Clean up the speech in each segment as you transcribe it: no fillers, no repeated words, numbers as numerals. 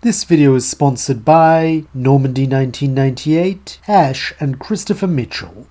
This video is sponsored by Normandy 1998, Ash and Christopher Mitchell.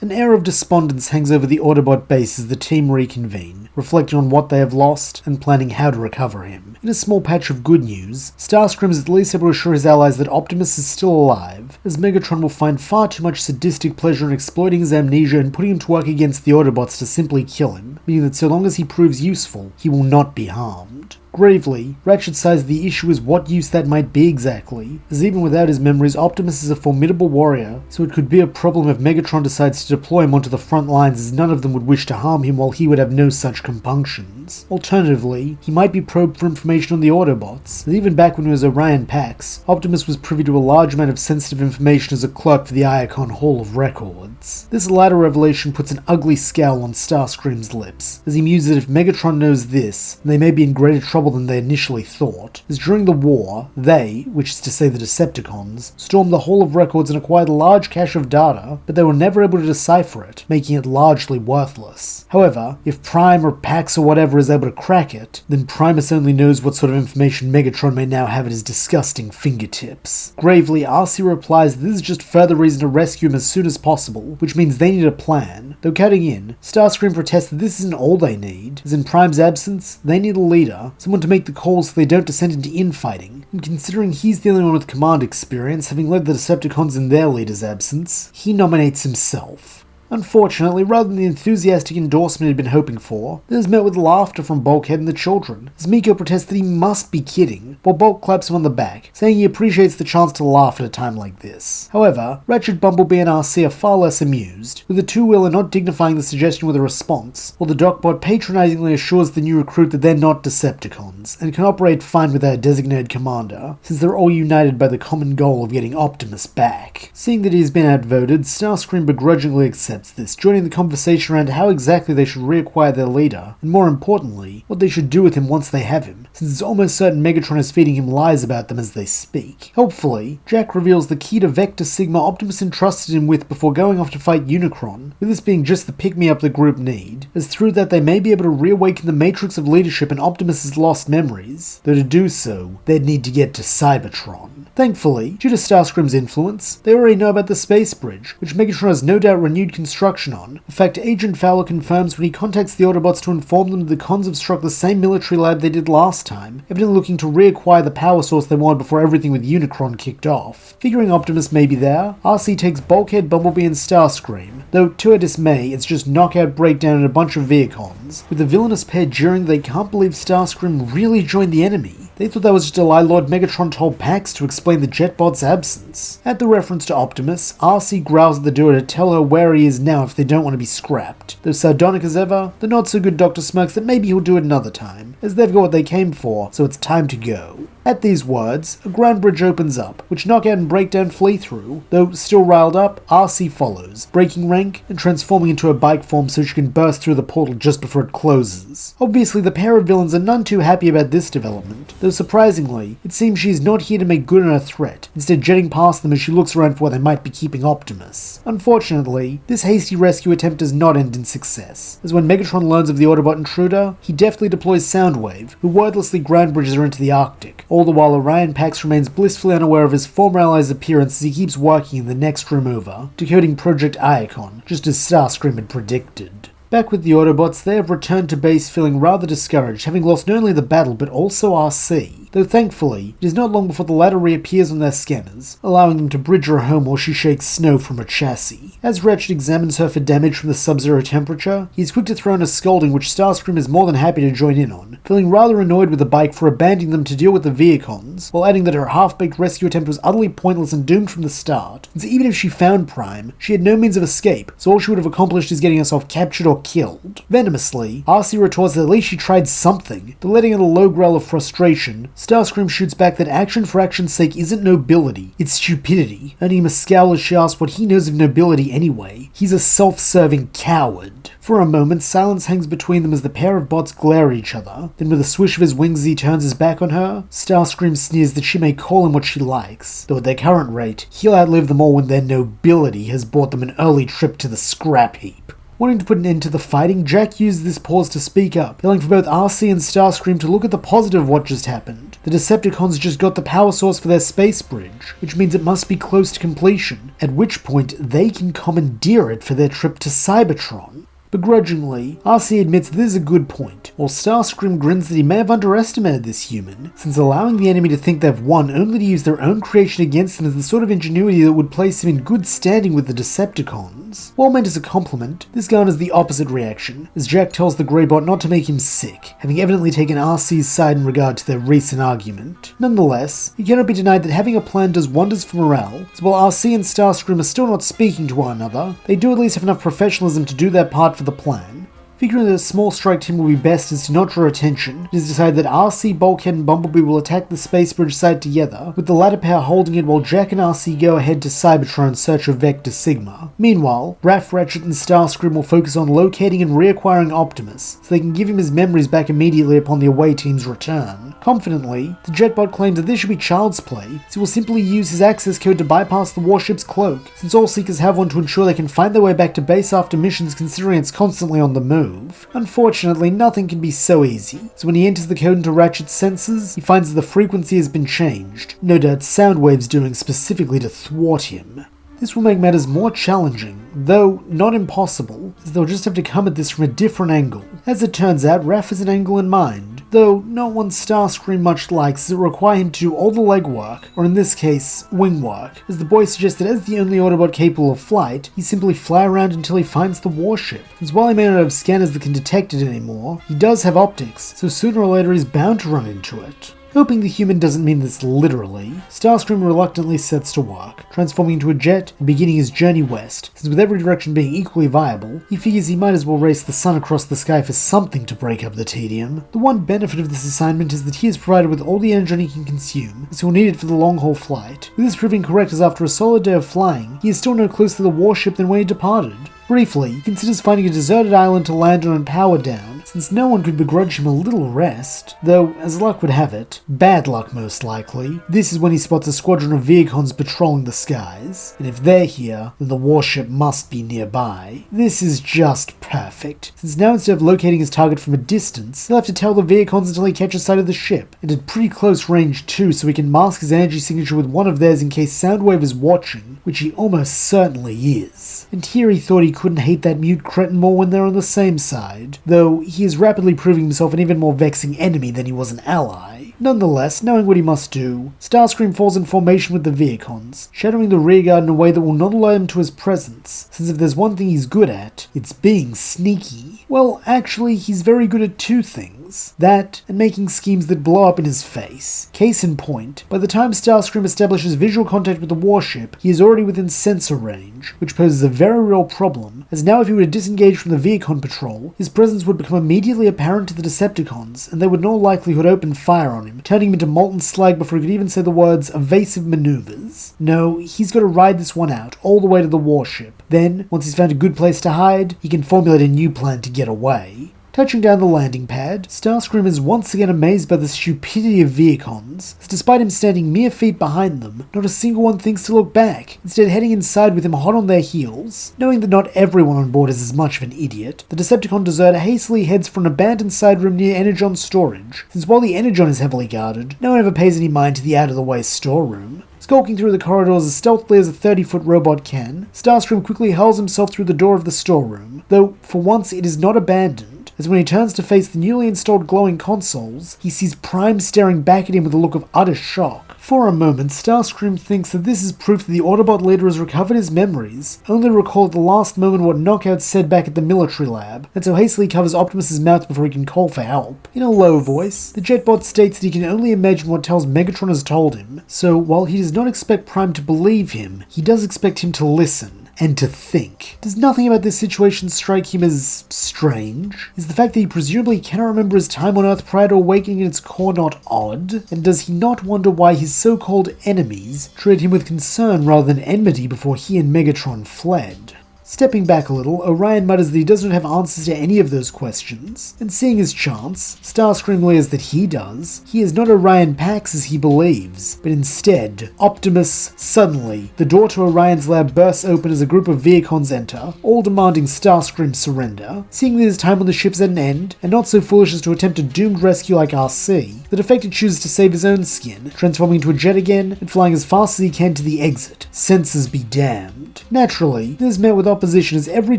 An air of despondence hangs over the Autobot base as the team reconvene, reflecting on what they have lost and planning how to recover him. In a small patch of good news, Starscream is at least able to assure his allies that Optimus is still alive, as Megatron will find far too much sadistic pleasure in exploiting his amnesia and putting him to work against the Autobots to simply kill him, meaning that so long as he proves useful, he will not be harmed. Gravely, Ratchet says the issue is what use that might be exactly, as even without his memories, Optimus is a formidable warrior, so it could be a problem if Megatron decides to deploy him onto the front lines, as none of them would wish to harm him while he would have no such compunctions. Alternatively, he might be probed for information on the Autobots, as even back when he was Orion Pax, Optimus was privy to a large amount of sensitive information as a clerk for the Iacon Hall of Records. This latter revelation puts an ugly scowl on Starscream's lips, as he muses that if Megatron knows this, then they may be in greater trouble than they initially thought, as during the war, they, which is to say the Decepticons, stormed the Hall of Records and acquired a large cache of data, but they were never able to decipher it, making it largely worthless. However, if Prime or Pax or whatever is able to crack it, then Primus only knows what sort of information Megatron may now have at his disgusting fingertips. Gravely, RC replies that this is just further reason to rescue him as soon as possible, which means they need a plan. Though cutting in, Starscream protests that this isn't all they need, as in Prime's absence, they need a leader, someone to make the calls so they don't descend into infighting, and considering he's the only one with command experience, having led the Decepticons in their leader's absence, he nominates himself. Unfortunately, rather than the enthusiastic endorsement he'd been hoping for, this is met with laughter from Bulkhead and the children, as Miko protests that he must be kidding, while Bulk claps him on the back, saying he appreciates the chance to laugh at a time like this. However, Ratchet, Bumblebee and RC are far less amused, with the two-wheeler not dignifying the suggestion with a response, while the Docbot patronizingly assures the new recruit that they're not Decepticons, and can operate fine with their designated commander, since they're all united by the common goal of getting Optimus back. Seeing that he's been outvoted, Starscream begrudgingly accepts this, joining the conversation around how exactly they should reacquire their leader, and more importantly, what they should do with him once they have him, since it's almost certain Megatron is feeding him lies about them as they speak. Helpfully, Jack reveals the key to Vector Sigma Optimus entrusted him with before going off to fight Unicron, with this being just the pick-me-up the group need, as through that they may be able to reawaken the matrix of leadership in Optimus's lost memories, though to do so, they'd need to get to Cybertron. Thankfully, due to Starscream's influence, they already know about the space bridge, which Megatron has no doubt renewed construction on. In fact, Agent Fowler confirms when he contacts the Autobots to inform them that the cons have struck the same military lab they did last time, evidently looking to reacquire the power source they wanted before everything with Unicron kicked off. Figuring Optimus may be there, RC takes Bulkhead, Bumblebee and Starscream, though to her dismay, it's just knockout breakdown in a bunch of Viacons, with the villainous pair jeering they can't believe Starscream really joined the enemy. They thought that was just a lie Lord Megatron told Pax to explain the Jetbot's absence. At the reference to Optimus, RC growls at the duo to tell her where he is now if they don't want to be scrapped. Though sardonic as ever, the not-so-good Doctor smirks that maybe he'll do it another time, as they've got what they came for, so it's time to go. At these words, a ground bridge opens up, which Knockout and Breakdown flee through, though still riled up, RC follows, breaking rank and transforming into a bike form so she can burst through the portal just before it closes. Obviously, the pair of villains are none too happy about this development, though surprisingly, it seems she's not here to make good on her threat, instead jetting past them as she looks around for where they might be keeping Optimus. Unfortunately, this hasty rescue attempt does not end in success, as when Megatron learns of the Autobot intruder, he deftly deploys Soundwave, who wordlessly ground bridges her into the Arctic, all the while Orion Pax remains blissfully unaware of his former ally's appearance as he keeps working in the next room over, decoding Project Iacon, just as Starscream had predicted. Back with the Autobots, they have returned to base feeling rather discouraged, having lost not only the battle but also RC, though thankfully, it is not long before the latter reappears on their scanners, allowing them to bridge her home while she shakes snow from her chassis. As Ratchet examines her for damage from the sub-zero temperature, he is quick to throw in a scolding which Starscream is more than happy to join in on, feeling rather annoyed with the bike for abandoning them to deal with the Viacons, while adding that her half-baked rescue attempt was utterly pointless and doomed from the start, since even if she found Prime, she had no means of escape, so all she would have accomplished is getting herself captured or killed. Venomously, RC retorts that at least she tried something, though letting out a low growl of frustration, Starscream shoots back that action for action's sake isn't nobility, it's stupidity, earning him a scowl as she asks what he knows of nobility anyway. He's a self-serving coward. For a moment, silence hangs between them as the pair of bots glare at each other, then with a swish of his wings as he turns his back on her, Starscream sneers that she may call him what she likes, though at their current rate, he'll outlive them all when their nobility has bought them an early trip to the scrap heap. Wanting to put an end to the fighting, Jack uses this pause to speak up, yelling for both RC and Starscream to look at the positive of what just happened. The Decepticons just got the power source for their space bridge, which means it must be close to completion, at which point they can commandeer it for their trip to Cybertron. Begrudgingly, RC admits this is a good point, while Starscream grins that he may have underestimated this human, since allowing the enemy to think they've won only to use their own creation against them is the sort of ingenuity that would place him in good standing with the Decepticons. While meant as a compliment, this garners the opposite reaction, as Jack tells the Greybot not to make him sick, having evidently taken RC's side in regard to their recent argument. Nonetheless, it cannot be denied that having a plan does wonders for morale, so while RC and Starscream are still not speaking to one another, they do at least have enough professionalism to do their part for the plan. Figuring that a small strike team will be best as to not draw attention, it is decided that RC, Bulkhead and Bumblebee will attack the space bridge site together, with the latter pair holding it while Jack and RC go ahead to Cybertron in search of Vector Sigma. Meanwhile, Raph, Ratchet and Starscream will focus on locating and reacquiring Optimus, so they can give him his memories back immediately upon the away team's return. Confidently, the Jetbot claims that this should be child's play, so he will simply use his access code to bypass the warship's cloak, since all Seekers have one to ensure they can find their way back to base after missions considering it's constantly on the move. Unfortunately, nothing can be so easy, so when he enters the code into Ratchet's sensors, he finds that the frequency has been changed, no doubt sound waves doing specifically to thwart him. This will make matters more challenging, though not impossible, as they'll just have to come at this from a different angle. As it turns out, Raph has an angle in mind, though not one Starscream much likes, as it require him to do all the legwork, or in this case, wing work, as the boy suggests that as the only Autobot capable of flight, he simply fly around until he finds the warship, as while he may not have scanners that can detect it anymore, he does have optics, so sooner or later he's bound to run into it. Hoping the human doesn't mean this literally, Starscream reluctantly sets to work, transforming into a jet and beginning his journey west, since with every direction being equally viable, he figures he might as well race the sun across the sky for something to break up the tedium. The one benefit of this assignment is that he is provided with all the energy he can consume, as he'll need it for the long-haul flight. With this proving correct, as after a solid day of flying, he is still no closer to the warship than when he departed. Briefly, he considers finding a deserted island to land on and power down, since no one could begrudge him a little rest, though, as luck would have it, bad luck most likely, this is when he spots a squadron of Vehicons patrolling the skies, and if they're here, then the warship must be nearby. This is just perfect, since now instead of locating his target from a distance, he'll have to tell the Vehicons until he catches sight of the ship, and at pretty close range too, so he can mask his energy signature with one of theirs in case Soundwave is watching, which he almost certainly is. And here he thought he couldn't hate that mute cretin more when they're on the same side, though he is rapidly proving himself an even more vexing enemy than he was an ally. Nonetheless, knowing what he must do, Starscream falls in formation with the Vehicons, shadowing the rearguard in a way that will not allow him to his presence, since if there's one thing he's good at, it's being sneaky. Well, actually, he's very good at two things. That, and making schemes that blow up in his face. Case in point, by the time Starscream establishes visual contact with the warship, he is already within sensor range, which poses a very real problem, as now if he were to disengage from the Vehicon patrol, his presence would become immediately apparent to the Decepticons, and they would in all likelihood open fire on him, turning him into molten slag before he could even say the words evasive maneuvers. No, he's got to ride this one out, all the way to the warship. Then, once he's found a good place to hide, he can formulate a new plan to get away. Touching down the landing pad, Starscream is once again amazed by the stupidity of Vehicons, as despite him standing mere feet behind them, not a single one thinks to look back, instead heading inside with him hot on their heels. Knowing that not everyone on board is as much of an idiot, the Decepticon deserter hastily heads for an abandoned side room near Energon's storage, since while the Energon is heavily guarded, no one ever pays any mind to the out-of-the-way storeroom. Skulking through the corridors as stealthily as a 30-foot robot can, Starscream quickly hurls himself through the door of the storeroom, though for once it is not abandoned, as when he turns to face the newly installed glowing consoles, he sees Prime staring back at him with a look of utter shock. For a moment, Starscream thinks that this is proof that the Autobot leader has recovered his memories, only to recall at the last moment what Knockout said back at the military lab, and so hastily covers Optimus's mouth before he can call for help. In a low voice, the Jetbot states that he can only imagine what Tells Megatron has told him, so while he does not expect Prime to believe him, he does expect him to listen. And to think. Does nothing about this situation strike him as strange? Is the fact that he presumably cannot remember his time on Earth prior to awakening in its core not odd? And does he not wonder why his so-called enemies treated him with concern rather than enmity before he and Megatron fled? Stepping back a little, Orion mutters that he doesn't have answers to any of those questions, and seeing his chance, Starscream leers that he does. He is not Orion Pax as he believes, but instead, Optimus. Suddenly, the door to Orion's lab bursts open as a group of Vehicons enter, all demanding Starscream's surrender. Seeing that his time on the ship's at an end, and not so foolish as to attempt a doomed rescue like RC, the defector chooses to save his own skin, transforming into a jet again and flying as fast as he can to the exit. Senses be damned. Naturally, this is met with opposition as every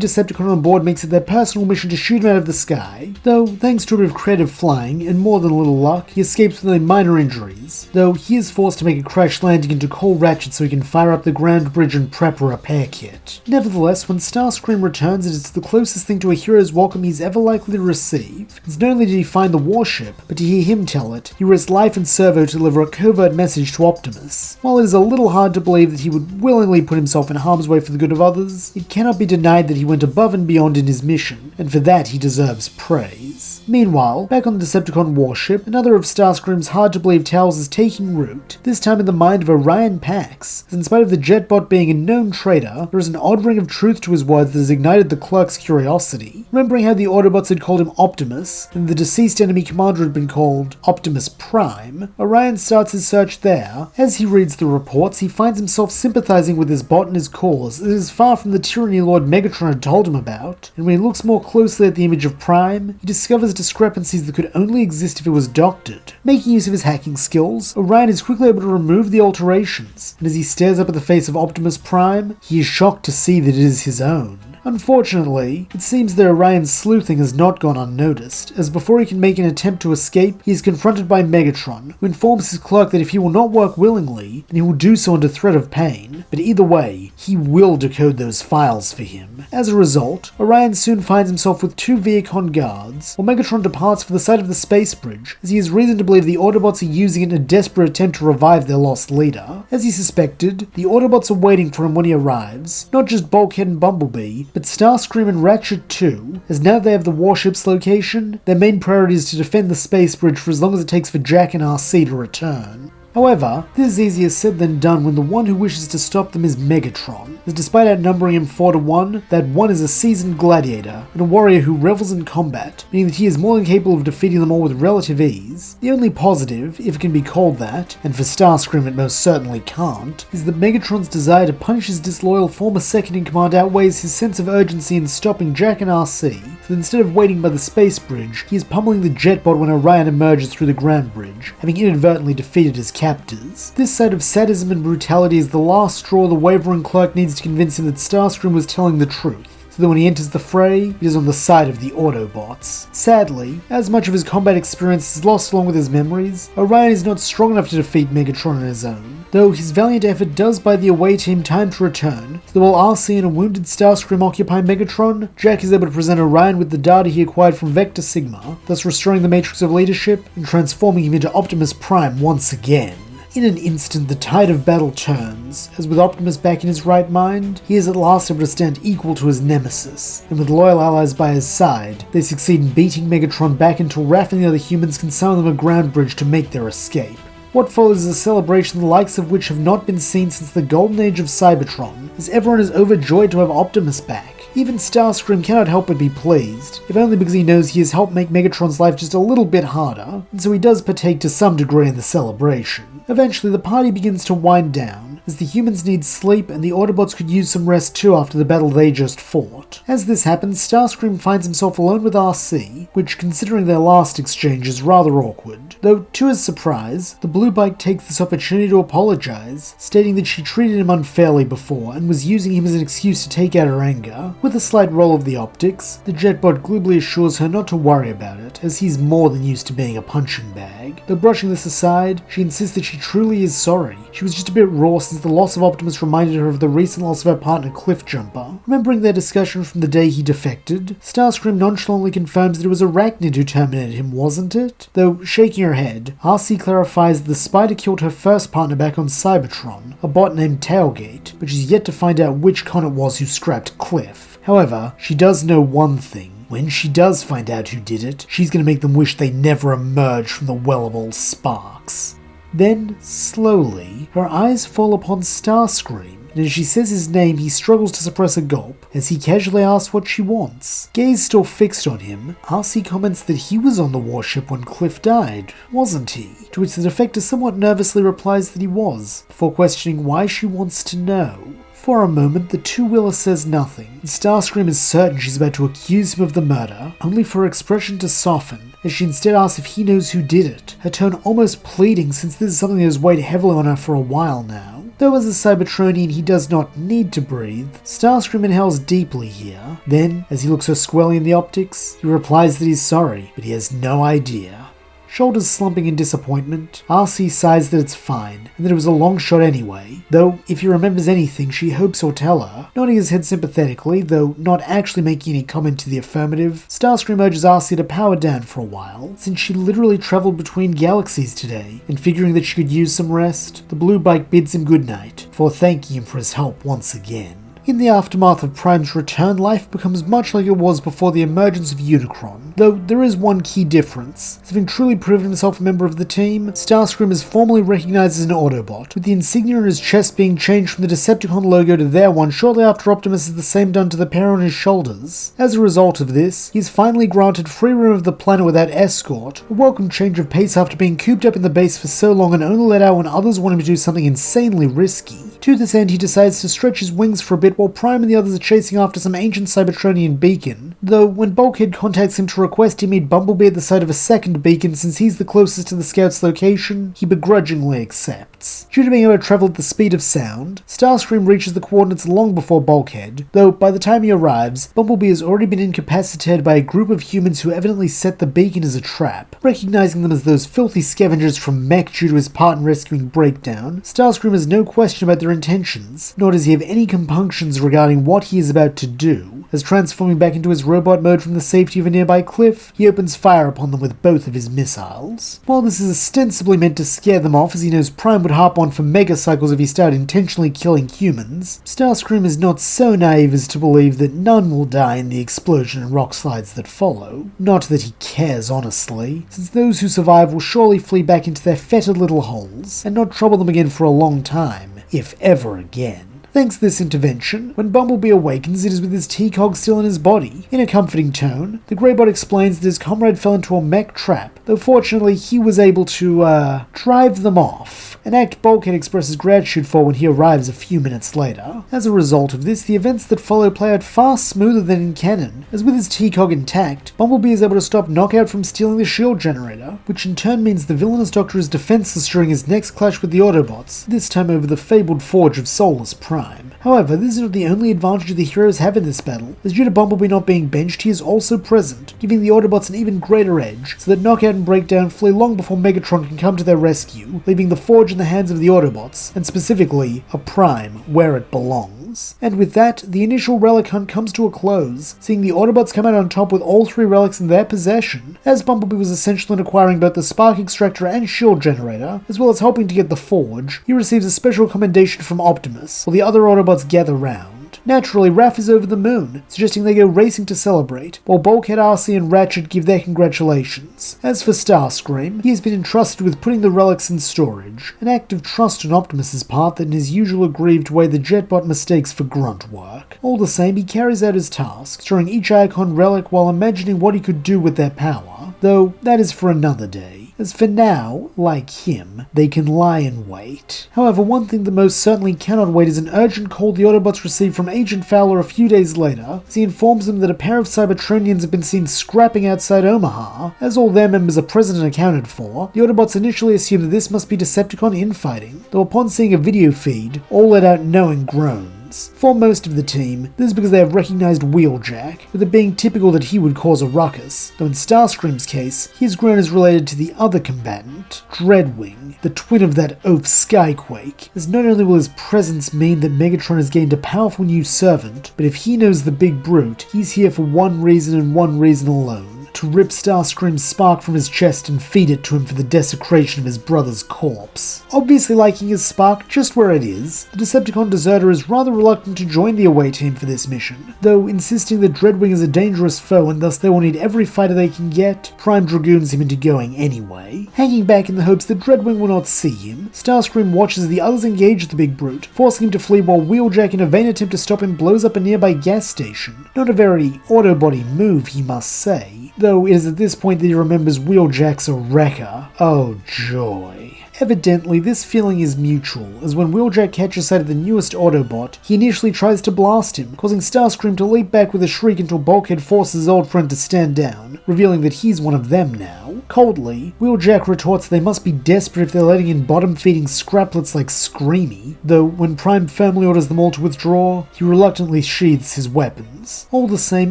Decepticon on board makes it their personal mission to shoot him out of the sky, though thanks to a bit of creative flying and more than a little luck, he escapes with only minor injuries, though he is forced to make a crash landing into Coal Ratchet so he can fire up the ground bridge and prep a repair kit. Nevertheless, when Starscream returns, it is the closest thing to a hero's welcome he's ever likely to receive, as not only did he find the warship, but to hear him tell it, he risked life and servo to deliver a covert message to Optimus. While it is a little hard to believe that he would willingly put himself in harm's way for the good of others, it cannot be denied that he went above and beyond in his mission, and for that he deserves praise. Meanwhile, back on the Decepticon warship, another of Starscream's hard-to-believe tales is taking root, this time in the mind of Orion Pax, as in spite of the jetbot being a known traitor, there is an odd ring of truth to his words that has ignited the clerk's curiosity. Remembering how the Autobots had called him Optimus, and the deceased enemy commander had been called Optimus Prime, Orion starts his search there. As he reads the reports, he finds himself sympathizing with his bot and his cause, as it is far from the tyranny Lord Megatron had told him about, and when he looks more closely at the image of Prime, he discovers discrepancies that could only exist if it was doctored. Making use of his hacking skills, Orion is quickly able to remove the alterations, and as he stares up at the face of Optimus Prime, he is shocked to see that it is his own. Unfortunately, it seems that Orion's sleuthing has not gone unnoticed, as before he can make an attempt to escape, he is confronted by Megatron, who informs his clerk that if he will not work willingly, then he will do so under threat of pain, but either way, he will decode those files for him. As a result, Orion soon finds himself with two Vehicon guards, while Megatron departs for the site of the space bridge, as he has reason to believe the Autobots are using it in a desperate attempt to revive their lost leader. As he suspected, the Autobots are waiting for him when he arrives, not just Bulkhead and Bumblebee, but Starscream and Ratchet too, as now they have the warship's location, their main priority is to defend the space bridge for as long as it takes for Jack and RC to return. However, this is easier said than done when the one who wishes to stop them is Megatron, as despite outnumbering him 4-1, that one is a seasoned gladiator, and a warrior who revels in combat, meaning that he is more than capable of defeating them all with relative ease. The only positive, if it can be called that, and for Starscream it most certainly can't, is that Megatron's desire to punish his disloyal former second-in-command outweighs his sense of urgency in stopping Jack and RC, so that instead of waiting by the space bridge, he is pummeling the jetbot when Orion emerges through the ground bridge, having inadvertently defeated his captors. This side of sadism and brutality is the last straw the wavering clerk needs to convince him that Starscream was telling the truth, so that when he enters the fray, he is on the side of the Autobots. Sadly, as much of his combat experience is lost along with his memories, Orion is not strong enough to defeat Megatron on his own, though his valiant effort does buy the away team time to return, so that while RC and a wounded Starscream occupy Megatron, Jack is able to present Orion with the data he acquired from Vector Sigma, thus restoring the Matrix of Leadership and transforming him into Optimus Prime once again. In an instant, the tide of battle turns, as with Optimus back in his right mind, he is at last able to stand equal to his nemesis, and with loyal allies by his side, they succeed in beating Megatron back until Raph and the other humans can summon them a ground bridge to make their escape. What follows is a celebration the likes of which have not been seen since the golden age of Cybertron, as everyone is overjoyed to have Optimus back. Even Starscream cannot help but be pleased, if only because he knows he has helped make Megatron's life just a little bit harder, and so he does partake to some degree in the celebration. Eventually, the party begins to wind down, as the humans need sleep and the Autobots could use some rest too after the battle they just fought. As this happens, Starscream finds himself alone with RC, which, considering their last exchange, is rather awkward. Though, to his surprise, the Blue Bike takes this opportunity to apologize, stating that she treated him unfairly before and was using him as an excuse to take out her anger. With a slight roll of the optics, the jetbot glibly assures her not to worry about it, as he's more than used to being a punching bag. Though brushing this aside, she insists that she truly is sorry. She was just a bit raw since the loss of Optimus reminded her of the recent loss of her partner Cliffjumper. Remembering their discussion from the day he defected, Starscream nonchalantly confirms that it was Arachnid who terminated him, wasn't it? Though, shaking her head, RC clarifies that the spider killed her first partner back on Cybertron, a bot named Tailgate, but she's yet to find out which con it was who scrapped Cliff. However, she does know one thing. When she does find out who did it, she's going to make them wish they never emerged from the well of all sparks. Then, slowly, her eyes fall upon Starscream, and as she says his name, he struggles to suppress a gulp as he casually asks what she wants. Gaze still fixed on him, RC comments that he was on the warship when Cliff died, wasn't he? To which the defector somewhat nervously replies that he was, before questioning why she wants to know. For a moment, the two-wheeler says nothing, and Starscream is certain she's about to accuse him of the murder, only for her expression to soften, as she instead asks if he knows who did it, her tone almost pleading since this is something that has weighed heavily on her for a while now. Though as a Cybertronian he does not need to breathe, Starscream inhales deeply here. Then, as he looks her squarely in the optics, he replies that he's sorry, but he has no idea. Shoulders slumping in disappointment, RC sighs that it's fine, and that it was a long shot anyway, though if he remembers anything she hopes he'll tell her. Nodding his head sympathetically, though not actually making any comment to the affirmative, Starscream urges RC to power down for a while, since she literally travelled between galaxies today, and figuring that she could use some rest, the blue bike bids him goodnight, before thanking him for his help once again. In the aftermath of Prime's return, life becomes much like it was before the emergence of Unicron, though there is one key difference. As having truly proven himself a member of the team, Starscream is formally recognized as an Autobot, with the insignia on his chest being changed from the Decepticon logo to their one shortly after Optimus has the same done to the pair on his shoulders. As a result of this, he is finally granted free roam of the planet without escort, a welcome change of pace after being cooped up in the base for so long and only let out when others want him to do something insanely risky. To this end, he decides to stretch his wings for a bit while Prime and the others are chasing after some ancient Cybertronian beacon, though when Bulkhead contacts him to request he meet Bumblebee at the site of a second beacon since he's the closest to the scout's location, he begrudgingly accepts. Due to being able to travel at the speed of sound, Starscream reaches the coordinates long before Bulkhead, though by the time he arrives, Bumblebee has already been incapacitated by a group of humans who evidently set the beacon as a trap. Recognizing them as those filthy scavengers from Mech due to his part in rescuing Breakdown, Starscream has no question about their intentions, nor does he have any compunctions regarding what he is about to do. As transforming back into his robot mode from the safety of a nearby cliff, he opens fire upon them with both of his missiles. While this is ostensibly meant to scare them off, as he knows Prime would harp on for megacycles if he started intentionally killing humans, Starscream is not so naive as to believe that none will die in the explosion and rock slides that follow. Not that he cares, honestly, since those who survive will surely flee back into their fetid little holes, and not trouble them again for a long time, if ever again. Thanks to this intervention, when Bumblebee awakens, it is with his T-Cog still in his body. In a comforting tone, the Greybot explains that his comrade fell into a mech trap, though fortunately he was able to, drive them off, an act Bulkhead expresses gratitude for when he arrives a few minutes later. As a result of this, the events that follow play out far smoother than in canon, as with his T-Cog intact, Bumblebee is able to stop Knockout from stealing the shield generator, which in turn means the villainous Doctor is defenseless during his next clash with the Autobots, this time over the fabled forge of Soulless Prime. However, this is not the only advantage the heroes have in this battle, as due to Bumblebee not being benched, he is also present, giving the Autobots an even greater edge, so that Knockout and Breakdown flee long before Megatron can come to their rescue, leaving the forge in the hands of the Autobots, and specifically, a Prime, where it belongs. And with that, the initial relic hunt comes to a close, seeing the Autobots come out on top with all three relics in their possession, as Bumblebee was essential in acquiring both the Spark Extractor and Shield Generator, as well as helping to get the Forge. He receives a special commendation from Optimus, while the other Autobots gather round. Naturally, Raph is over the moon, suggesting they go racing to celebrate, while Bulkhead, RC and Ratchet give their congratulations. As for Starscream, he has been entrusted with putting the relics in storage, an act of trust on Optimus's part that in his usual aggrieved way the Jetbot mistakes for grunt work. All the same, he carries out his task, storing each icon relic while imagining what he could do with their power, though that is for another day. As for now, like him, they can lie in wait. However, one thing that most certainly cannot wait is an urgent call the Autobots receive from Agent Fowler a few days later, as he informs them that a pair of Cybertronians have been seen scrapping outside Omaha. As all their members are present and accounted for, the Autobots initially assume that this must be Decepticon infighting, though upon seeing a video feed, all let out knowing groans. For most of the team, this is because they have recognized Wheeljack, with it being typical that he would cause a ruckus, though in Starscream's case, his groan is related to the other combatant, Dreadwing, the twin of that oaf Skyquake, as not only will his presence mean that Megatron has gained a powerful new servant, but if he knows the big brute, he's here for one reason and one reason alone: to rip Starscream's spark from his chest and feed it to him for the desecration of his brother's corpse. Obviously liking his spark just where it is, the Decepticon deserter is rather reluctant to join the away team for this mission, though insisting that Dreadwing is a dangerous foe and thus they will need every fighter they can get. Prime dragoons him into going anyway. Hanging back in the hopes that Dreadwing will not see him, Starscream watches as the others engage the big brute, forcing him to flee while Wheeljack, in a vain attempt to stop him, blows up a nearby gas station. Not a very Autobot-y move, he must say, though it is at this point that he remembers Wheeljack's a wrecker. Oh joy. Evidently, this feeling is mutual, as when Wheeljack catches sight of the newest Autobot, he initially tries to blast him, causing Starscream to leap back with a shriek until Bulkhead forces his old friend to stand down, revealing that he's one of them now. Coldly, Wheeljack retorts they must be desperate if they're letting in bottom-feeding scraplets like Screamy, though when Prime firmly orders them all to withdraw, he reluctantly sheathes his weapons. All the same,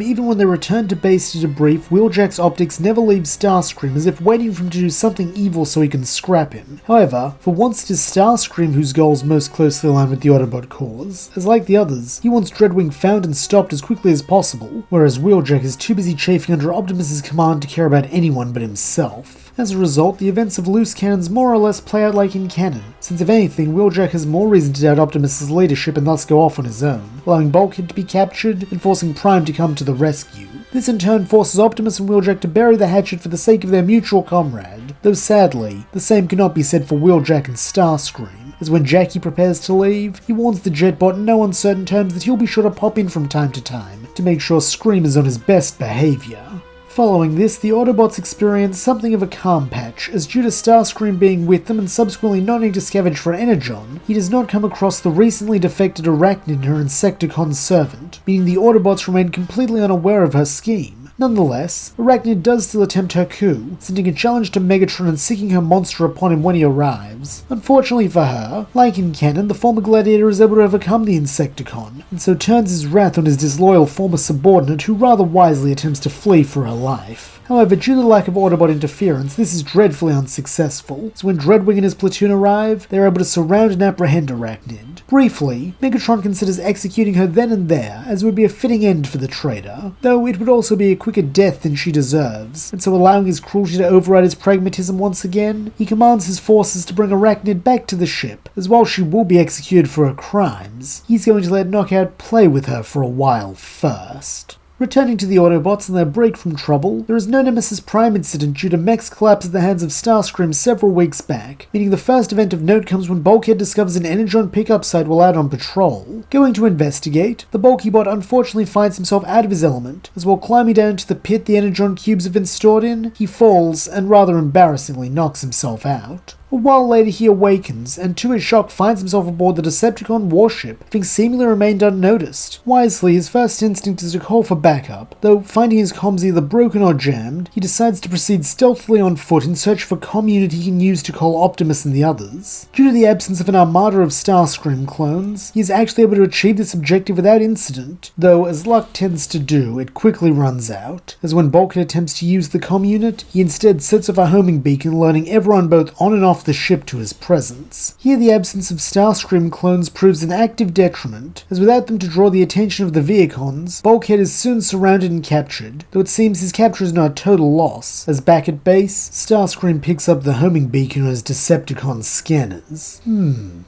even when they return to base to debrief, Wheeljack's optics never leave Starscream, as if waiting for him to do something evil so he can scrap him. However, for once it is Starscream whose goals most closely align with the Autobot cause, as like the others, he wants Dreadwing found and stopped as quickly as possible, whereas Wheeljack is too busy chafing under Optimus's command to care about anyone but himself. As a result, the events of Loose Cannons more or less play out like in canon, since if anything, Wheeljack has more reason to doubt Optimus's leadership and thus go off on his own, allowing Bulkhead to be captured and forcing Prime to come to the rescue. This in turn forces Optimus and Wheeljack to bury the hatchet for the sake of their mutual comrade, though sadly, the same cannot be said for Wheeljack and Starscream, as when Jackie prepares to leave, he warns the Jetbot in no uncertain terms that he'll be sure to pop in from time to time to make sure Scream is on his best behaviour. Following this, the Autobots experience something of a calm patch, as due to Starscream being with them and subsequently not needing to scavenge for Energon, he does not come across the recently defected Arachnid, her Insecticon's servant, meaning the Autobots remain completely unaware of her scheme. Nonetheless, Arachnid does still attempt her coup, sending a challenge to Megatron and sicking her monster upon him when he arrives. Unfortunately for her, like in canon, the former gladiator is able to overcome the Insecticon, and so turns his wrath on his disloyal former subordinate who rather wisely attempts to flee for her life. However, due to the lack of Autobot interference, this is dreadfully unsuccessful, so when Dreadwing and his platoon arrive, they are able to surround and apprehend Arachnid. Briefly, Megatron considers executing her then and there, as it would be a fitting end for the traitor, though it would also be a quicker death than she deserves, and so allowing his cruelty to override his pragmatism once again, he commands his forces to bring Arachnid back to the ship, as while she will be executed for her crimes, he's going to let Knockout play with her for a while first. Returning to the Autobots and their break from trouble, there is no Nemesis Prime incident due to Mech's collapse at the hands of Starscream several weeks back, meaning the first event of note comes when Bulkhead discovers an Energon pickup site while out on patrol. Going to investigate, the bulky bot unfortunately finds himself out of his element, as while climbing down to the pit the Energon cubes have been stored in, he falls and rather embarrassingly knocks himself out. A while later he awakens, and to his shock finds himself aboard the Decepticon warship, having seemingly remained unnoticed. Wisely, his first instinct is to call for backup, though finding his comms either broken or jammed, he decides to proceed stealthily on foot in search for a comm unit he can use to call Optimus and the others. Due to the absence of an armada of Starscream clones, he is actually able to achieve this objective without incident, though as luck tends to do, it quickly runs out, as when Bulkhead attempts to use the comm unit, he instead sets off a homing beacon, alerting everyone both on and off the ship to his presence. Here the absence of Starscream clones proves an active detriment, as without them to draw the attention of the Vehicons, Bulkhead is soon surrounded and captured, though it seems his capture is not a total loss, as back at base, Starscream picks up the homing beacon on his Decepticon scanners.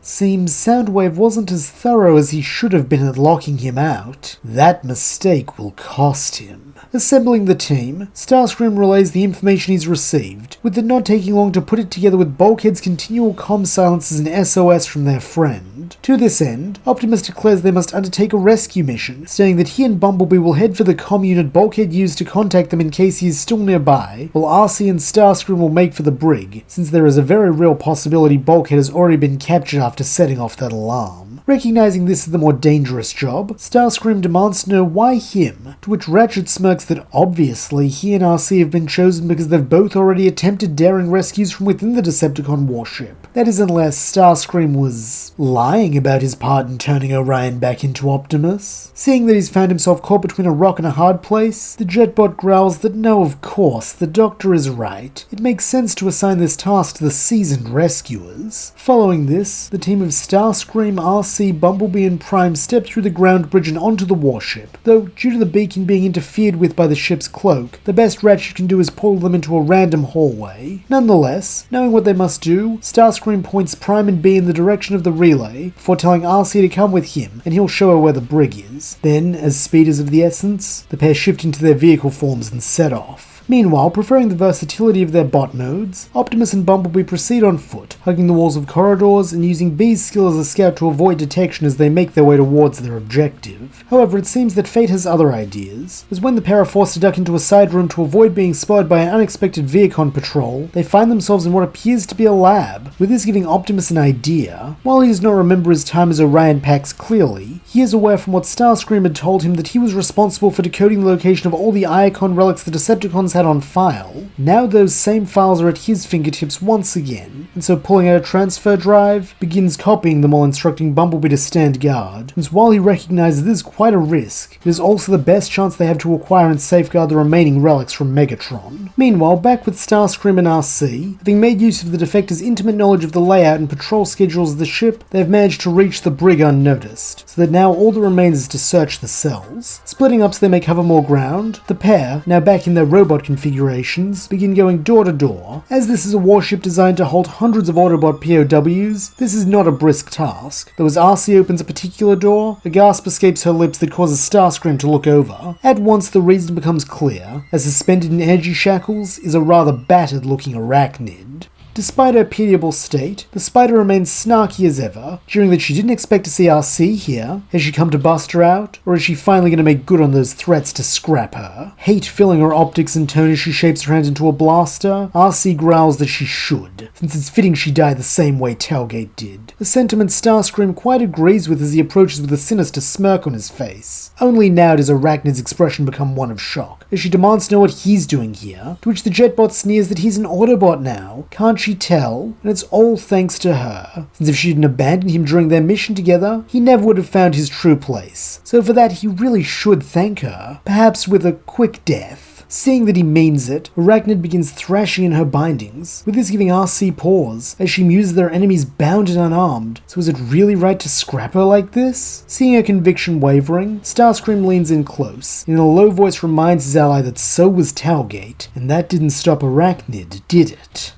Seems Soundwave wasn't as thorough as he should have been at locking him out. That mistake will cost him. Assembling the team, Starscream relays the information he's received, with it not taking long to put it together with Bulkhead's continual comm silences and SOS from their friend. To this end, Optimus declares they must undertake a rescue mission, stating that he and Bumblebee will head for the comm unit Bulkhead used to contact them in case he is still nearby, while RC and Starscream will make for the brig, since there is a very real possibility Bulkhead has already been captured after setting off that alarm. Recognizing this is the more dangerous job, Starscream demands to know why him, to which Ratchet smirks that obviously he and RC have been chosen because they've both already attempted daring rescues from within the Decepticon warship. That is unless Starscream was lying about his part in turning Orion back into Optimus. Seeing that he's found himself caught between a rock and a hard place, the Jetbot growls that no, of course, the Doctor is right. It makes sense to assign this task to the seasoned rescuers. Following this, the team of Starscream, RC RC, Bumblebee, and Prime step through the ground bridge and onto the warship, though due to the beacon being interfered with by the ship's cloak, the best Ratchet can do is pull them into a random hallway. Nonetheless, knowing what they must do, Starscream points Prime and Bee in the direction of the relay, before telling RC to come with him, and he'll show her where the brig is. Then, as speed is of the essence, the pair shift into their vehicle forms and set off. Meanwhile, preferring the versatility of their bot modes, Optimus and Bumblebee proceed on foot, hugging the walls of corridors and using Bee's skill as a scout to avoid detection as they make their way towards their objective. However, it seems that fate has other ideas, as when the pair are forced to duck into a side room to avoid being spotted by an unexpected Viacon patrol, they find themselves in what appears to be a lab, with this giving Optimus an idea. While he does not remember his time as Orion Pax clearly, he is aware from what Starscream had told him that he was responsible for decoding the location of all the Iacon relics the Decepticons had on file. Now those same files are at his fingertips once again, and so pulling out a transfer drive, begins copying them while instructing Bumblebee to stand guard, since while he recognizes this is quite a risk, it is also the best chance they have to acquire and safeguard the remaining relics from Megatron. Meanwhile, back with Starscream and RC, having made use of the Defector's intimate knowledge of the layout and patrol schedules of the ship, they have managed to reach the brig unnoticed, so that now all that remains is to search the cells. Splitting up so they may cover more ground, the pair, now back in their robot configurations, begin going door to door. As this is a warship designed to hold hundreds of Autobot POWs, this is not a brisk task, though as RC opens a particular door, a gasp escapes her lips that causes Starscream to look over. At once the reason becomes clear, as suspended in energy shackles is a rather battered looking arachnid. Despite her pitiable state, the spider remains snarky as ever, jeering that she didn't expect to see RC here. Has she come to bust her out, or is she finally going to make good on those threats to scrap her? Hate filling her optics and tone as she shapes her hand into a blaster, RC growls that she should, since it's fitting she die the same way Tailgate did. A sentiment Starscream quite agrees with as he approaches with a sinister smirk on his face. Only now does Arachnid's expression become one of shock, as she demands to know what he's doing here, to which the Jetbot sneers that he's an Autobot now. Can't she tell? And it's all thanks to her, since if she didn't abandon him during their mission together, he never would have found his true place. So for that he really should thank her, perhaps with a quick death. Seeing that he means it, Arachnid begins thrashing in her bindings, with this giving RC pause, as she muses their enemies bound and unarmed. So is it really right to scrap her like this? Seeing her conviction wavering, Starscream leans in close, and in a low voice reminds his ally that so was Tailgate, and that didn't stop Arachnid, did it?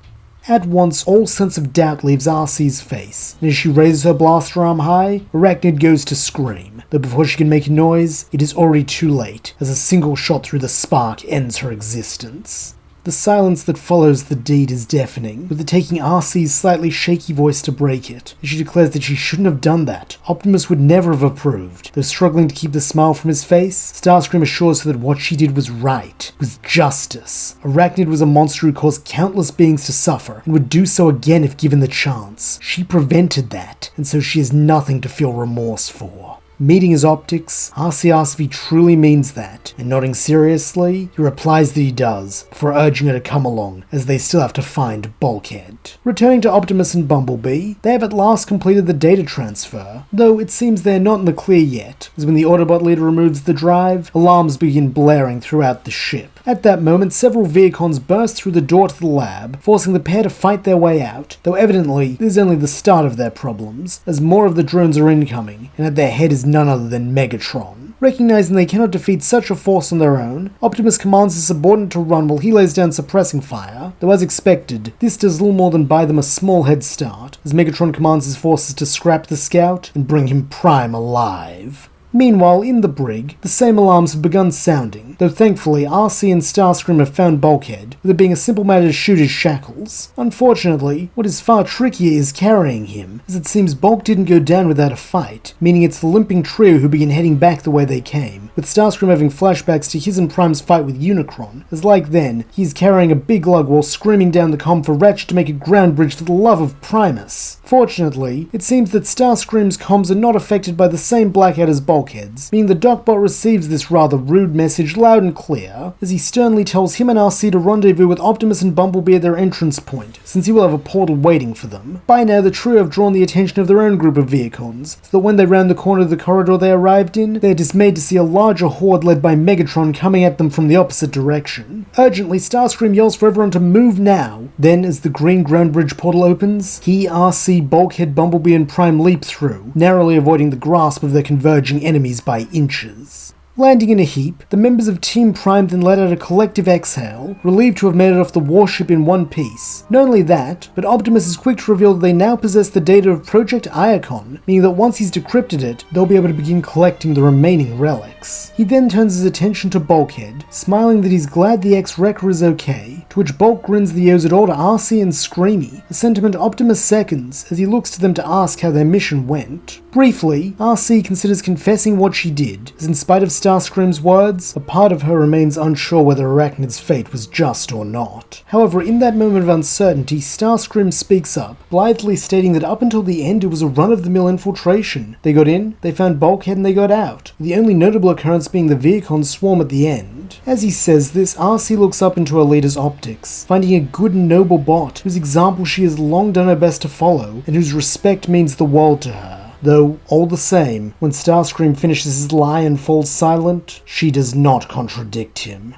At once, all sense of doubt leaves RC's face, and as she raises her blaster arm high, Arachnid goes to scream, though before she can make a noise, it is already too late, as a single shot through the spark ends her existence. The silence that follows the deed is deafening, with it taking RC's slightly shaky voice to break it, as she declares that she shouldn't have done that. Optimus would never have approved. Though struggling to keep the smile from his face, Starscream assures her that what she did was right, was justice. Arachnid was a monster who caused countless beings to suffer, and would do so again if given the chance. She prevented that, and so she has nothing to feel remorse for. Meeting his optics, RC asks if he truly means that, and nodding seriously, he replies that he does, before urging her to come along, as they still have to find Bulkhead. Returning to Optimus and Bumblebee, they have at last completed the data transfer, though it seems they are not in the clear yet, as when the Autobot leader removes the drive, alarms begin blaring throughout the ship. At that moment, several Viacons burst through the door to the lab, forcing the pair to fight their way out, though evidently this is only the start of their problems, as more of the drones are incoming, and at their head is none other than Megatron. Recognizing they cannot defeat such a force on their own, Optimus commands his subordinate to run while he lays down suppressing fire, though as expected, this does little more than buy them a small head start, as Megatron commands his forces to scrap the scout and bring him Prime alive. Meanwhile, in the brig, the same alarms have begun sounding, though thankfully RC and Starscream have found Bulkhead, with it being a simple matter to shoot his shackles. Unfortunately, what is far trickier is carrying him, as it seems Bulk didn't go down without a fight, meaning it's the limping trio who begin heading back the way they came, with Starscream having flashbacks to his and Prime's fight with Unicron, as like then, he's carrying a big lug while screaming down the comm for Ratchet to make a ground bridge for the love of Primus. Fortunately, it seems that Starscream's comms are not affected by the same blackout as Bulkhead's, meaning the Docbot receives this rather rude message loud and clear, as he sternly tells him and RC to rendezvous with Optimus and Bumblebee at their entrance point, since he will have a portal waiting for them. By now, the trio have drawn the attention of their own group of Viacons, so that when they round the corner of the corridor they arrived in, they are dismayed to see a larger horde led by Megatron coming at them from the opposite direction. Urgently, Starscream yells for everyone to move now. Then, as the green ground bridge portal opens, he, RC, see Bulkhead, Bumblebee, and Prime leap through, narrowly avoiding the grasp of their converging enemies by inches. Landing in a heap, the members of Team Prime then let out a collective exhale, relieved to have made it off the warship in one piece. Not only that, but Optimus is quick to reveal that they now possess the data of Project Iacon, meaning that once he's decrypted it, they'll be able to begin collecting the remaining relics. He then turns his attention to Bulkhead, smiling that he's glad the ex-wrecker is okay, to which Bulk grins that he owes it all to RC and Screamy, a sentiment Optimus seconds as he looks to them to ask how their mission went. Briefly, RC considers confessing what she did, as in spite of Starscream's words, a part of her remains unsure whether Arachnid's fate was just or not. However, in that moment of uncertainty, Starscream speaks up, blithely stating that up until the end it was a run-of-the-mill infiltration. They got in, they found Bulkhead, and they got out, the only notable occurrence being the Viacon swarm at the end. As he says this, RC looks up into her leader's optics, finding a good and noble bot, whose example she has long done her best to follow, and whose respect means the world to her. Though, all the same, when Starscream finishes his lie and falls silent, she does not contradict him.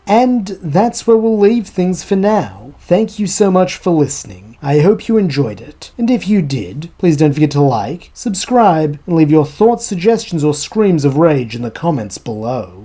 And that's where we'll leave things for now. Thank you so much for listening. I hope you enjoyed it. And if you did, please don't forget to like, subscribe, and leave your thoughts, suggestions, or screams of rage in the comments below.